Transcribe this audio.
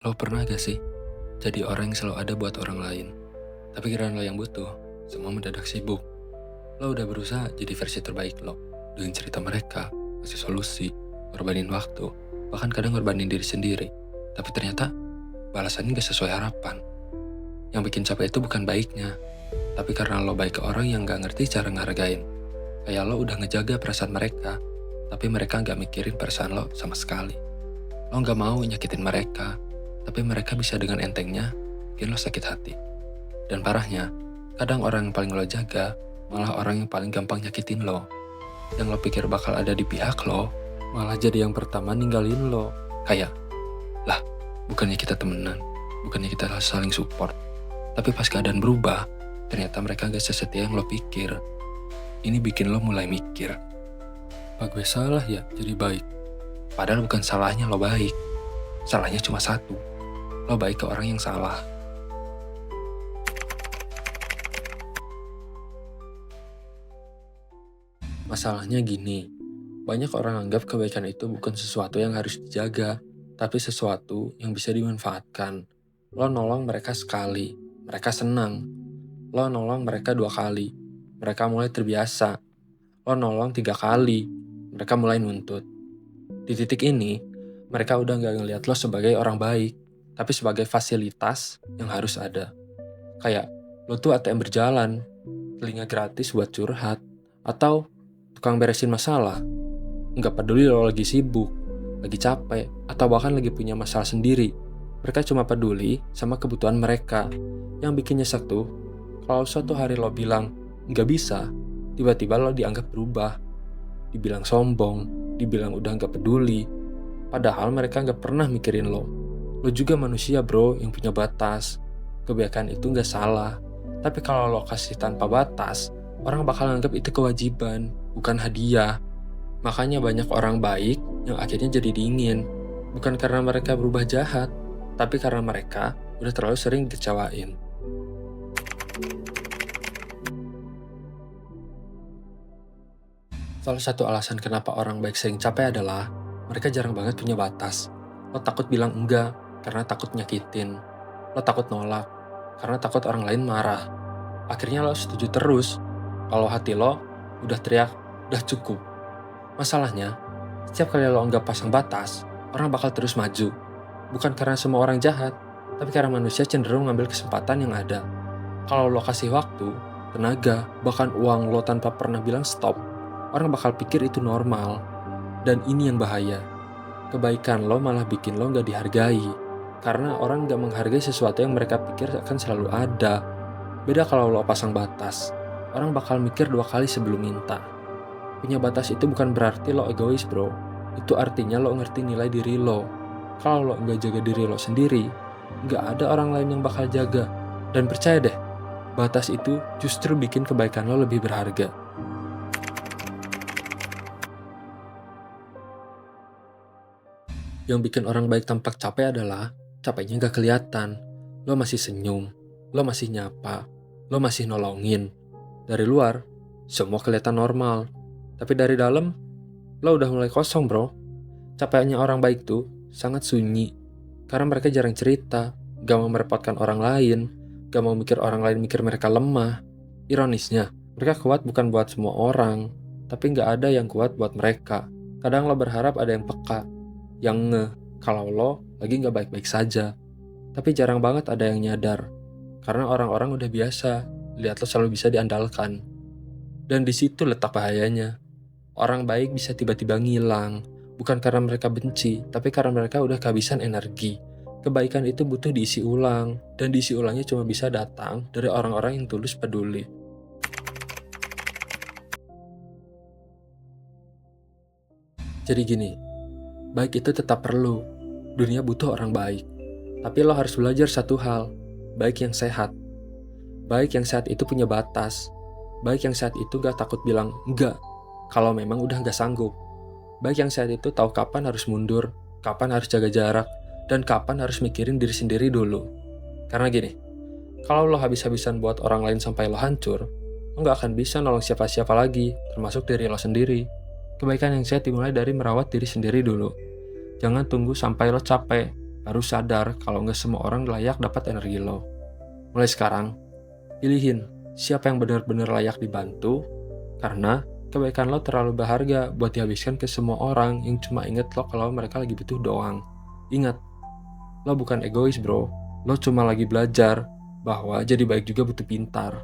Lo pernah gak sih jadi orang yang selalu ada buat orang lain, tapi kira lo yang butuh, semua mendadak sibuk. Lo udah berusaha jadi versi terbaik lo, dengan cerita mereka, kasih solusi, ngorbanin waktu, bahkan kadang ngorbanin diri sendiri. Tapi ternyata balasannya gak sesuai harapan. Yang bikin capek itu bukan baiknya, tapi karena lo baik ke orang yang gak ngerti cara ngehargain. Kayak lo udah ngejaga perasaan mereka, tapi mereka gak mikirin perasaan lo sama sekali. Lo gak mau nyakitin mereka, tapi mereka bisa dengan entengnya bikin lo sakit hati. Dan parahnya, kadang orang yang paling lo jaga malah orang yang paling gampang nyakitin lo. Yang lo pikir bakal ada di pihak lo, malah jadi yang pertama ninggalin lo. Kayak, lah, bukannya kita temenan, bukannya kita saling support. Tapi pas keadaan berubah, ternyata mereka gak sesetia yang lo pikir. Ini bikin lo mulai mikir, apa gue salah ya jadi baik? Padahal bukan salahnya lo baik. Salahnya cuma satu, lo baik ke orang yang salah. Masalahnya gini, banyak orang anggap kebaikan itu bukan sesuatu yang harus dijaga, tapi sesuatu yang bisa dimanfaatkan. Lo nolong mereka sekali, mereka senang. Lo nolong mereka 2 kali, mereka mulai terbiasa. Lo nolong 3 kali, mereka mulai nuntut. Di titik ini, mereka udah gak ngeliat lo sebagai orang baik, tapi sebagai fasilitas yang harus ada. Kayak, lo tuh ATM berjalan, telinga gratis buat curhat, atau tukang beresin masalah. Nggak peduli lo lagi sibuk, lagi capek, atau bahkan lagi punya masalah sendiri. Mereka cuma peduli sama kebutuhan mereka. Yang bikin nyesek tuh, kalau suatu hari lo bilang, nggak bisa, tiba-tiba lo dianggap berubah. Dibilang sombong, dibilang udah nggak peduli. Padahal mereka nggak pernah mikirin lo. Lo juga manusia bro yang punya batas. Kebaikan itu nggak salah. Tapi kalau lo kasih tanpa batas, orang bakal anggap itu kewajiban, bukan hadiah. Makanya banyak orang baik yang akhirnya jadi dingin. Bukan karena mereka berubah jahat, tapi karena mereka udah terlalu sering dikecewain. Salah satu alasan kenapa orang baik sering capek adalah mereka jarang banget punya batas. Lo takut bilang enggak karena takut nyakitin. Lo takut nolak karena takut orang lain marah. Akhirnya lo setuju terus kalau hati lo udah teriak, udah cukup. Masalahnya, setiap kali lo anggap pasang batas, orang bakal terus maju. Bukan karena semua orang jahat, tapi karena manusia cenderung ngambil kesempatan yang ada. Kalau lo kasih waktu, tenaga, bahkan uang lo tanpa pernah bilang stop, orang bakal pikir itu normal. Dan ini yang bahaya. Kebaikan lo malah bikin lo gak dihargai. Karena orang gak menghargai sesuatu yang mereka pikir akan selalu ada. Beda kalau lo pasang batas. Orang bakal mikir 2 kali sebelum minta. Punya batas itu bukan berarti lo egois bro. Itu artinya lo ngerti nilai diri lo. Kalau lo gak jaga diri lo sendiri, gak ada orang lain yang bakal jaga. Dan percaya deh, batas itu justru bikin kebaikan lo lebih berharga. Yang bikin orang baik tampak capek adalah capeknya gak kelihatan. Lo masih senyum, lo masih nyapa, lo masih nolongin. Dari luar, semua kelihatan normal. Tapi dari dalam, lo udah mulai kosong bro. Capeknya orang baik tuh sangat sunyi. Karena mereka jarang cerita, gak mau merepotkan orang lain, gak mau mikir orang lain mikir mereka lemah. Ironisnya, mereka kuat bukan buat semua orang, tapi gak ada yang kuat buat mereka. Kadang lo berharap ada yang peka, yang kalau lo lagi gak baik-baik saja. Tapi jarang banget ada yang nyadar, karena orang-orang udah biasa lihat lo selalu bisa diandalkan. Dan di situ letak bahayanya. Orang baik bisa tiba-tiba ngilang, bukan karena mereka benci, tapi karena mereka udah kehabisan energi. Kebaikan itu butuh diisi ulang, dan diisi ulangnya cuma bisa datang dari orang-orang yang tulus peduli. Jadi gini, baik itu tetap perlu. Dunia butuh orang baik. Tapi lo harus belajar satu hal, baik yang sehat. Baik yang sehat itu punya batas. Baik yang sehat itu gak takut bilang enggak kalau memang udah gak sanggup. Baik yang sehat itu tahu kapan harus mundur, kapan harus jaga jarak, dan kapan harus mikirin diri sendiri dulu. Karena gini, kalau lo habis-habisan buat orang lain sampai lo hancur, lo gak akan bisa nolong siapa-siapa lagi, termasuk diri lo sendiri. Kebaikan yang sehat dimulai dari merawat diri sendiri dulu. Jangan tunggu sampai lo capek, baru sadar kalau nggak semua orang layak dapat energi lo. Mulai sekarang, pilihin siapa yang benar-benar layak dibantu, karena kebaikan lo terlalu berharga buat dihabiskan ke semua orang yang cuma inget lo kalau mereka lagi butuh doang. Ingat, lo bukan egois bro, lo cuma lagi belajar bahwa jadi baik juga butuh pintar.